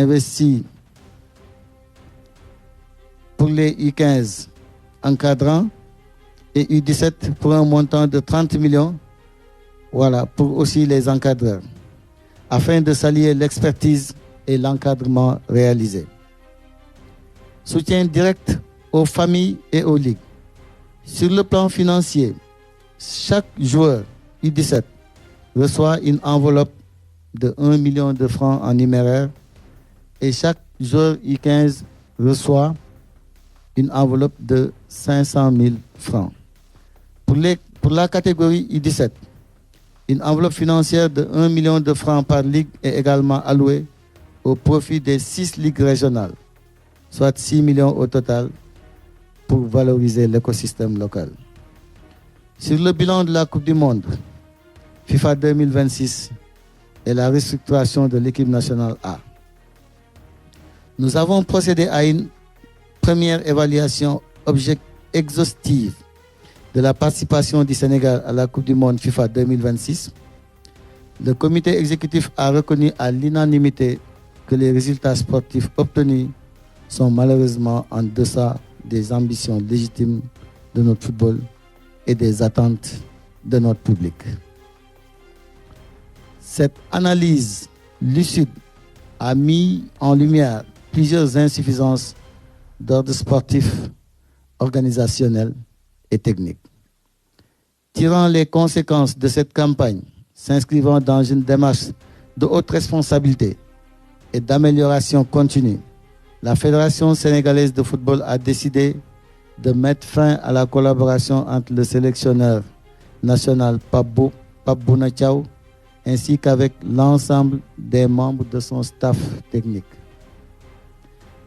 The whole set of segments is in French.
investi pour les U15 encadrants et U17 pour un montant de 30 millions, voilà, pour aussi les encadreurs, afin de s'allier l'expertise et l'encadrement réalisé. Soutien direct aux familles et aux ligues. Sur le plan financier, chaque joueur U17 reçoit une enveloppe de 1 million de francs en numéraire et chaque joueur U15 reçoit une enveloppe de 500 000 francs. Pour la catégorie U17, une enveloppe financière de 1 million de francs par ligue est également allouée au profit des 6 ligues régionales, soit 6 millions au total, pour valoriser l'écosystème local. Sur le bilan de la Coupe du Monde, FIFA 2026 et la restructuration de l'équipe nationale A. Nous avons procédé à une première évaluation exhaustive de la participation du Sénégal à la Coupe du Monde FIFA 2026. Le comité exécutif a reconnu à l'unanimité que les résultats sportifs obtenus sont malheureusement en deçà des ambitions légitimes de notre football et des attentes de notre public. Cette analyse lucide a mis en lumière plusieurs insuffisances d'ordre sportif, organisationnel et technique. Tirant les conséquences de cette campagne, s'inscrivant dans une démarche de haute responsabilité et d'amélioration continue, la Fédération sénégalaise de football a décidé de mettre fin à la collaboration entre le sélectionneur national Pape Bouna Thiaw ainsi qu'avec l'ensemble des membres de son staff technique.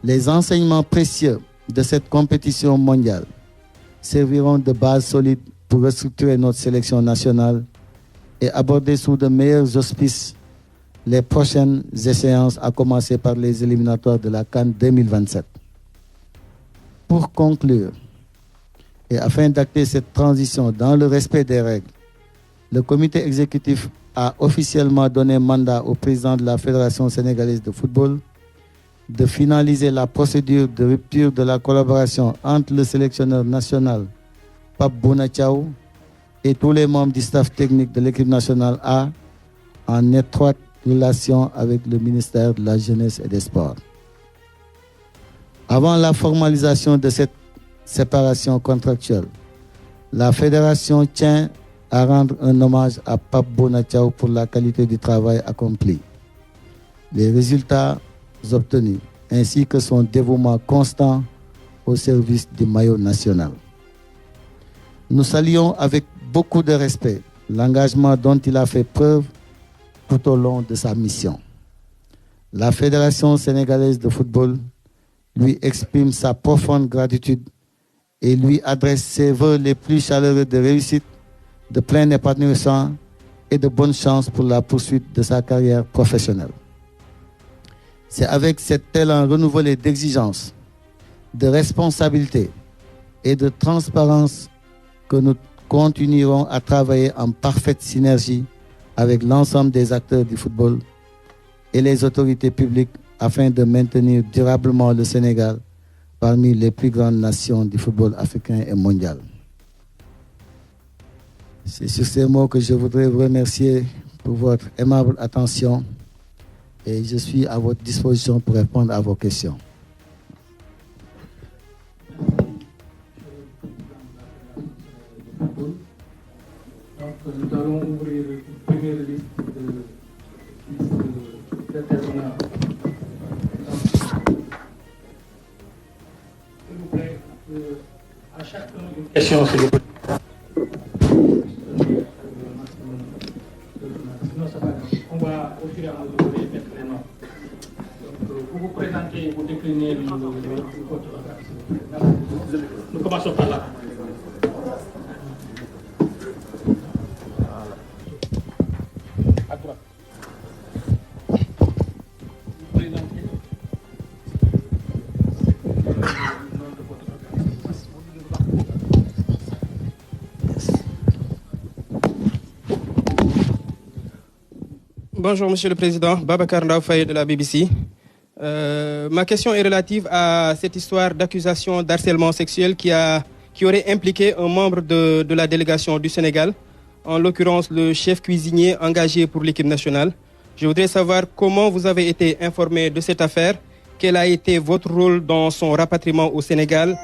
Les enseignements précieux de cette compétition mondiale serviront de base solide pour restructurer notre sélection nationale et aborder sous de meilleurs auspices les prochaines échéances, à commencer par les éliminatoires de la CAN 2027. Pour conclure, et afin d'acter cette transition dans le respect des règles, le comité exécutif a officiellement donné mandat au président de la Fédération sénégalaise de football de finaliser la procédure de rupture de la collaboration entre le sélectionneur national Pape Bouna Thiaw et tous les membres du staff technique de l'équipe nationale A en étroite relation avec le ministère de la Jeunesse et des Sports. Avant la formalisation de cette séparation contractuelle, la Fédération tient à rendre un hommage à Pape Bouna Thiaw pour la qualité du travail accompli, les résultats obtenus, ainsi que son dévouement constant au service du maillot national. Nous saluons avec beaucoup de respect l'engagement dont il a fait preuve tout au long de sa mission. La Fédération sénégalaise de football lui exprime sa profonde gratitude et lui adresse ses vœux les plus chaleureux de réussite, de plein épanouissement et de bonne chance pour la poursuite de sa carrière professionnelle. C'est avec cet élan renouvelé d'exigence, de responsabilité et de transparence que nous continuerons à travailler en parfaite synergie avec l'ensemble des acteurs du football et les autorités publiques afin de maintenir durablement le Sénégal parmi les plus grandes nations du football africain et mondial. C'est sur ces mots que je voudrais vous remercier pour votre aimable attention et je suis à votre disposition pour répondre à vos questions. Donc, nous allons ouvrir une première liste d'intervenants. S'il vous plaît, à chacun une question, s'il vous plaît. Sinon, ça va. On va au fur et à mesure mettre les noms. Donc, vous vous présentez, vous déclinez votre regard. Nous commençons par là. À droite. Vous présentez le nom de votre organisation. Bonjour Monsieur le Président, Babacar Ndaw Faye de la BBC. Ma question est relative à cette histoire d'accusation d'harcèlement sexuel qui aurait impliqué un membre de la délégation du Sénégal, en l'occurrence le chef cuisinier engagé pour l'équipe nationale. Je voudrais savoir comment vous avez été informé de cette affaire, quel a été votre rôle dans son rapatriement au Sénégal